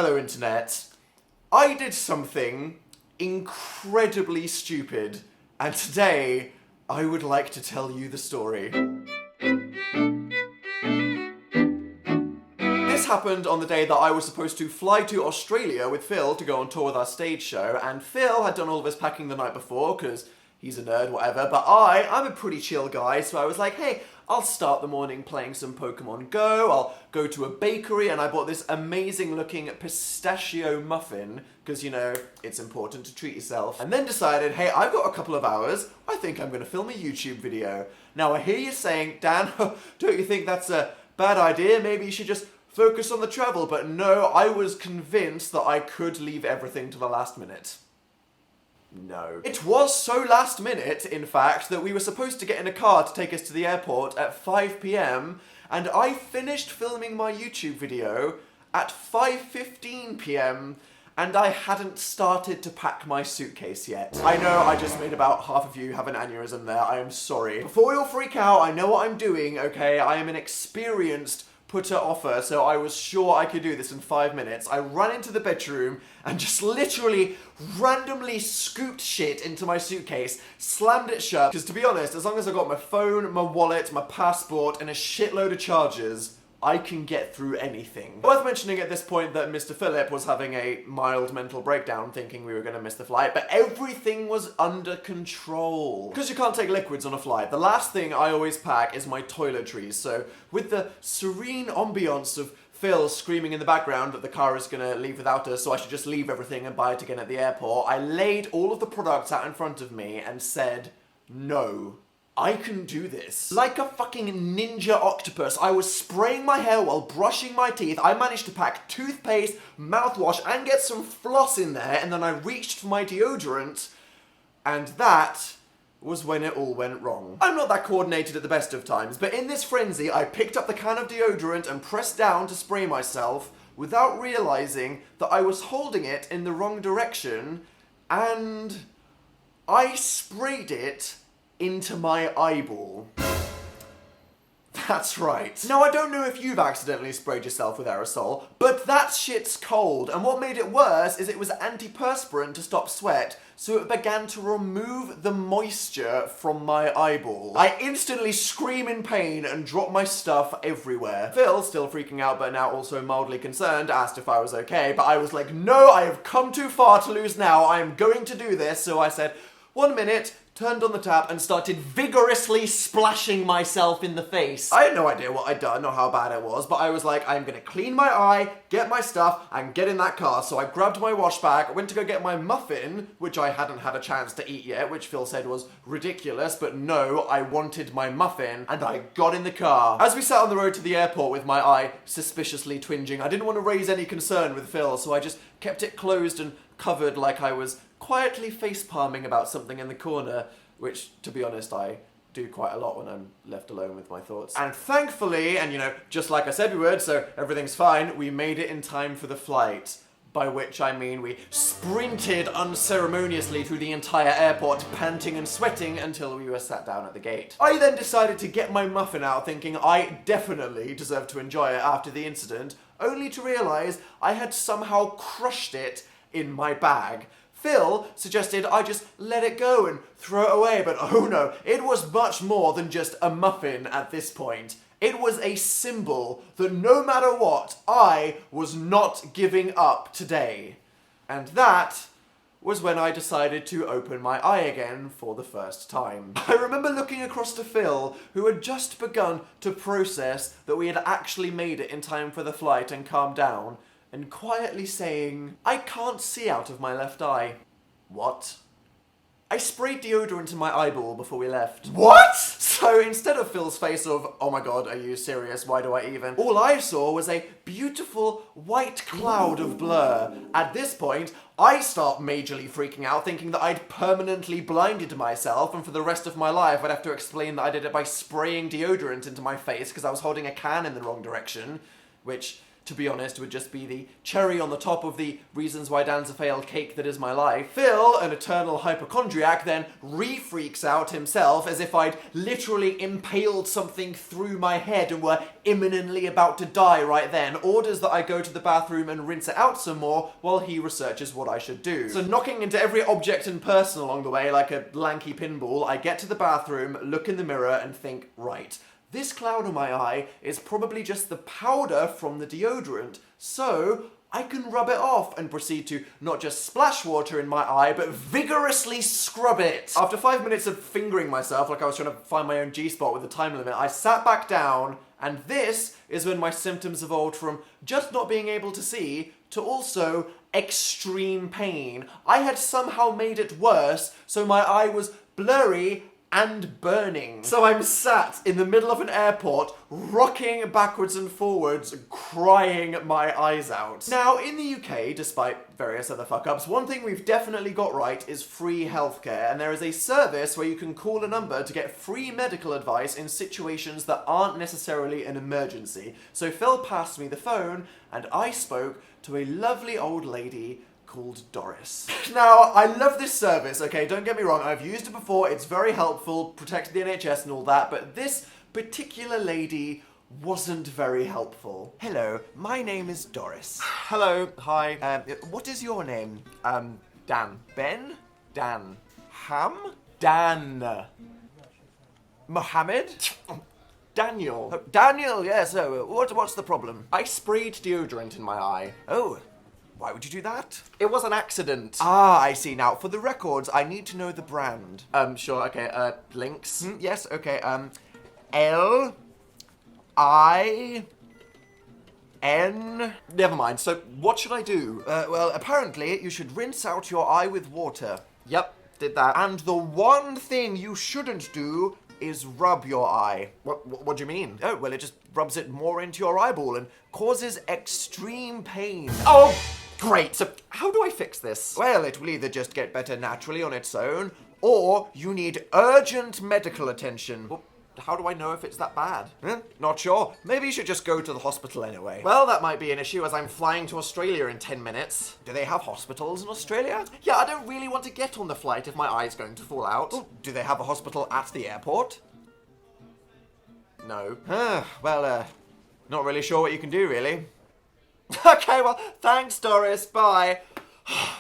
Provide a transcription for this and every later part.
Hello, Internet. I did something incredibly stupid, and today I would like to tell you the story. This happened on the day that I was supposed to fly to Australia with Phil to go on tour with our stage show, and Phil had done all of his packing the night before, because he's a nerd, whatever, but I'm a pretty chill guy, so I was like, hey, I'll start the morning playing some Pokemon Go, I'll go to a bakery, and I bought this amazing looking pistachio muffin, because, you know, it's important to treat yourself, and then decided, hey, I've got a couple of hours, I think I'm going to film a YouTube video. Now, I hear you saying, Dan, don't you think that's a bad idea? Maybe you should just focus on the travel, but no, I was convinced that I could leave everything to the last minute. No. It was so last minute, in fact, that we were supposed to get in a car to take us to the airport at 5 p.m, and I finished filming my YouTube video at 5:15 p.m, and I hadn't started to pack my suitcase yet. I know I just made about half of you have an aneurysm there, I am sorry. Before you all freak out, I know what I'm doing, okay? I am an experienced putter-offer, so I was sure I could do this in 5 minutes. I ran into the bedroom and just literally randomly scooped shit into my suitcase, slammed it shut, because to be honest, as long as I got my phone, my wallet, my passport, and a shitload of chargers, I can get through anything. Worth mentioning at this point that Mr. Philip was having a mild mental breakdown thinking we were going to miss the flight, but everything was under control. Because you can't take liquids on a flight, the last thing I always pack is my toiletries, so with the serene ambiance of Phil screaming in the background that the car is going to leave without us, so I should just leave everything and buy it again at the airport, I laid all of the products out in front of me and said, no. I can do this. Like a fucking ninja octopus, I was spraying my hair while brushing my teeth. I managed to pack toothpaste, mouthwash, and get some floss in there, and then I reached for my deodorant, and that was when it all went wrong. I'm not that coordinated at the best of times, but in this frenzy, I picked up the can of deodorant and pressed down to spray myself without realizing that I was holding it in the wrong direction, and I sprayed it into my eyeball. That's right. Now, I don't know if you've accidentally sprayed yourself with aerosol, but that shit's cold, and what made it worse is it was antiperspirant to stop sweat, so it began to remove the moisture from my eyeball. I instantly scream in pain and drop my stuff everywhere. Phil, still freaking out but now also mildly concerned, asked if I was okay, but I was like, no, I have come too far to lose now, I am going to do this, so I said, 1 minute, turned on the tap and started vigorously splashing myself in the face. I had no idea what I'd done or how bad it was, but I was like, I'm gonna clean my eye, get my stuff, and get in that car. So I grabbed my wash bag, went to go get my muffin, which I hadn't had a chance to eat yet, which Phil said was ridiculous, but no, I wanted my muffin, and I got in the car. As we sat on the road to the airport with my eye suspiciously twinging, I didn't want to raise any concern with Phil, so I just kept it closed and covered like I was quietly face-palming about something in the corner, which, to be honest, I do quite a lot when I'm left alone with my thoughts. And thankfully, and you know, just like I said we would, so everything's fine, we made it in time for the flight. By which I mean we sprinted unceremoniously through the entire airport, panting and sweating until we were sat down at the gate. I then decided to get my muffin out, thinking I definitely deserve to enjoy it after the incident, only to realise I had somehow crushed it in my bag. Phil suggested I just let it go and throw it away, but oh no, it was much more than just a muffin at this point. It was a symbol that no matter what, I was not giving up today. And that was when I decided to open my eye again for the first time. I remember looking across to Phil, who had just begun to process that we had actually made it in time for the flight and calmed down, and quietly saying, I can't see out of my left eye. What? I sprayed deodorant in my eyeball before we left. What? So instead of Phil's face of, oh my god, are you serious, why do I even? All I saw was a beautiful white cloud of blur. At this point, I start majorly freaking out, thinking that I'd permanently blinded myself, and for the rest of my life I'd have to explain that I did it by spraying deodorant into my face because I was holding a can in the wrong direction, which, to be honest, would just be the cherry on the top of the reasons why Dan's a failed cake that is my life. Phil, an eternal hypochondriac, then re-freaks out himself as if I'd literally impaled something through my head and were imminently about to die right then, orders that I go to the bathroom and rinse it out some more while he researches what I should do. So knocking into every object and person along the way like a lanky pinball, I get to the bathroom, look in the mirror and think, right, this cloud on my eye is probably just the powder from the deodorant, so I can rub it off and proceed to not just splash water in my eye, but vigorously scrub it. After 5 minutes of fingering myself like I was trying to find my own G-spot with a time limit, I sat back down, and this is when my symptoms evolved from just not being able to see to also extreme pain. I had somehow made it worse, so my eye was blurry and burning. So I'm sat in the middle of an airport, rocking backwards and forwards, crying my eyes out. Now, in the UK, despite various other fuck-ups, one thing we've definitely got right is free healthcare, and there is a service where you can call a number to get free medical advice in situations that aren't necessarily an emergency. So Phil passed me the phone, and I spoke to a lovely old lady called Doris. Now, I love this service, okay, don't get me wrong, I've used it before, it's very helpful, protects the NHS and all that, but this particular lady wasn't very helpful. Hello, my name is Doris. Hello, hi. What is your name? Dan. Ben? Dan. Ham? Dan. Mohammed? Daniel. Oh, Daniel, yes, what's the problem? I sprayed deodorant in my eye. Oh. Why would you do that? It was an accident. Ah, I see. Now, for the records, I need to know the brand. Sure, okay, Lynx. Yes, okay, L-I-N... Never mind, so what should I do? Well, apparently, you should rinse out your eye with water. Yep, did that. And the one thing you shouldn't do is rub your eye. What do you mean? Oh, well, it just rubs it more into your eyeball and causes extreme pain. Oh! Great, so how do I fix this? Well, it will either just get better naturally on its own, or you need urgent medical attention. Well, how do I know if it's that bad? Not sure. Maybe you should just go to the hospital anyway. Well, that might be an issue as I'm flying to Australia in 10 minutes. Do they have hospitals in Australia? Yeah, I don't really want to get on the flight if my eye's going to fall out. Oh, do they have a hospital at the airport? No. Well, not really sure what you can do, really. Okay, well, thanks, Doris. Bye.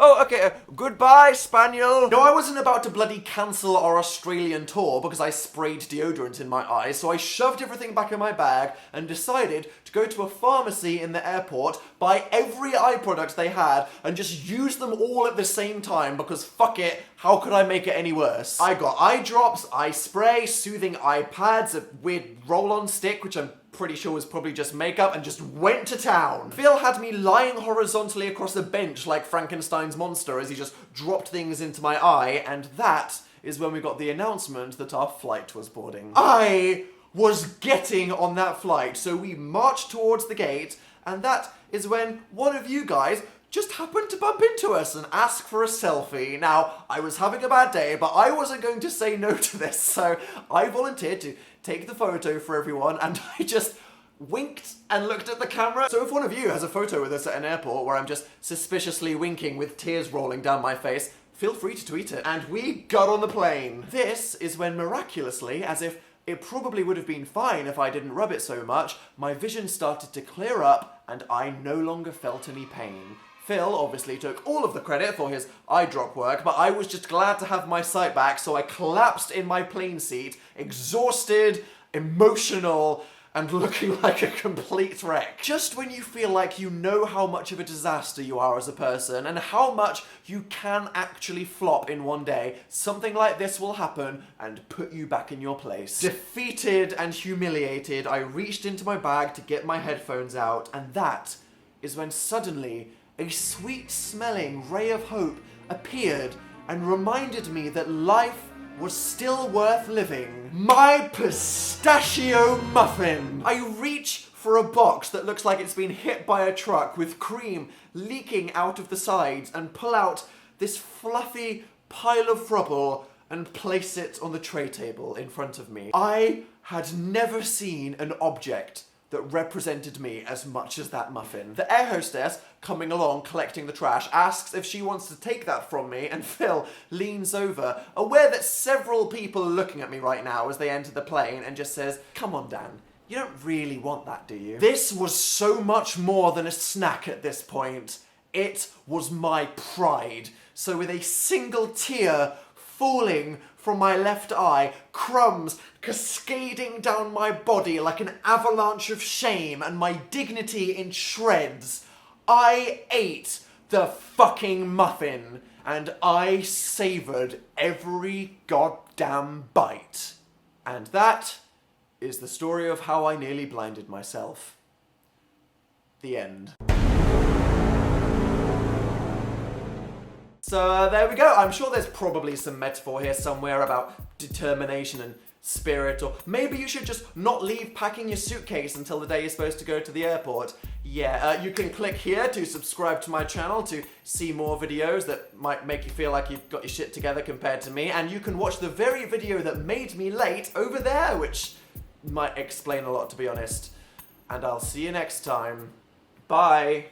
Oh, okay, goodbye, Spaniel. No, I wasn't about to bloody cancel our Australian tour because I sprayed deodorant in my eyes, so I shoved everything back in my bag and decided to go to a pharmacy in the airport, buy every eye product they had, and just use them all at the same time because fuck it, how could I make it any worse? I got eye drops, eye spray, soothing eye pads, a weird roll-on stick, which I'm pretty sure was probably just makeup, and just went to town. Phil had me lying horizontally across a bench like Frankenstein's monster as he just dropped things into my eye, and that is when we got the announcement that our flight was boarding. I was getting on that flight, so we marched towards the gate, and that is when one of you guys just happened to bump into us and ask for a selfie. Now, I was having a bad day, but I wasn't going to say no to this, so I volunteered to take the photo for everyone, and I just winked and looked at the camera. So if one of you has a photo with us at an airport where I'm just suspiciously winking with tears rolling down my face, feel free to tweet it. And we got on the plane. This is when miraculously, as if it probably would have been fine if I didn't rub it so much, my vision started to clear up and I no longer felt any pain. Phil obviously took all of the credit for his eye drop work, but I was just glad to have my sight back, so I collapsed in my plane seat, exhausted, emotional, and looking like a complete wreck. Just when you feel like you know how much of a disaster you are as a person and how much you can actually flop in one day, something like this will happen and put you back in your place. Defeated and humiliated, I reached into my bag to get my headphones out, and that is when suddenly a sweet-smelling ray of hope appeared and reminded me that life was still worth living. My pistachio muffin! I reach for a box that looks like it's been hit by a truck with cream leaking out of the sides and pull out this fluffy pile of rubble and place it on the tray table in front of me. I had never seen an object that represented me as much as that muffin. The air hostess, coming along collecting the trash, asks if she wants to take that from me, and Phil leans over, aware that several people are looking at me right now as they enter the plane, and just says, "Come on, Dan. You don't really want that, do you?" This was so much more than a snack at this point. It was my pride. So with a single tear falling from my left eye, crumbs cascading down my body like an avalanche of shame, and my dignity in shreds, I ate the fucking muffin, and I savoured every goddamn bite. And that is the story of how I nearly blinded myself. The end. So there we go. I'm sure there's probably some metaphor here somewhere about determination and spirit, or maybe you should just not leave packing your suitcase until the day you're supposed to go to the airport. Yeah, you can click here to subscribe to my channel to see more videos that might make you feel like you've got your shit together compared to me, and you can watch the very video that made me late over there, which might explain a lot, to be honest. And I'll see you next time. Bye.